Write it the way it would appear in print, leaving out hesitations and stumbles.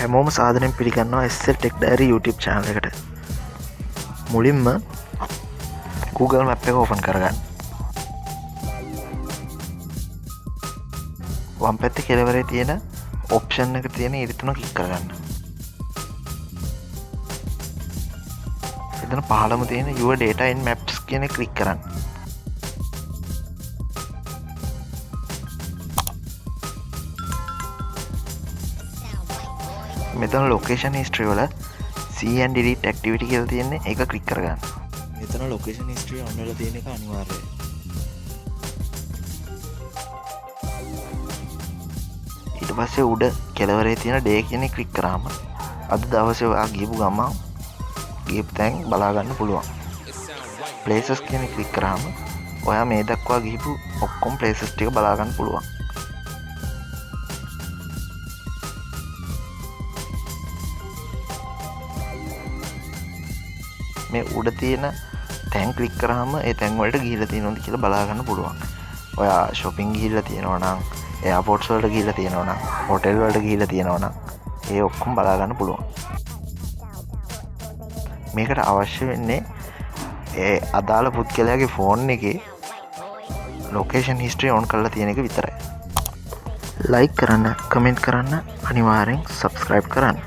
හැමෝම සාදරයෙන් පිළිගන්නවා sltechdiary YouTube channel එකට. මුලින්ම Google Map එක ඕපන් කරගන්න. වම් පැත්තේ කෙළවරේ තියෙන ඔප්ෂන් එක තියෙන ඉරි තුන ක්ලික් කරගන්න. එතන පහළම තියෙන your data in maps කියන එක ක්ලික් කරන්න. මෙතන location history වල see and delete activity කියලා තියෙන්නේ ඒක ක්ලික් කරගන්න. මෙතන location history on වෙලා තියෙන එක අනිවාර්යයි. ඊට පස්සේ උඩ කෙළවරේ තියෙන day කියන එක ක්ලික් කරාම අද දවසේ ඔයා ගිහපු ගමන් ගිහපු තැන් බලා ගන්න පුළුවන්. places කියන එක ක්ලික් කරාම ඔයා මේ දක්වා ගිහපු ඔක්කොම places ටික බලා ගන්න පුළුවන්. මේ උඩ තියෙන තැන් ක්ලික් කරාම ඒ තැන් වලට ගිහිල්ලා තියෙනවද කියලා බලා ගන්න පුළුවන්. ඔයා shopping ගිහිල්ලා තියෙනවා නම්, airports වලට ගිහිල්ලා තියෙනවා නම්, hotel වලට ගිහිල්ලා තියෙනවා නම් ඒ ඔක්කොම බලා ගන්න පුළුවන්. මේකට අවශ්‍ය වෙන්නේ ඒ අදාළ පුද්ගලයාගේ ෆෝන් එකේ location history on කරලා තියෙන එක විතරයි. like කරන්න, comment කරන්න, අනිවාර්යෙන් subscribe කරන්න.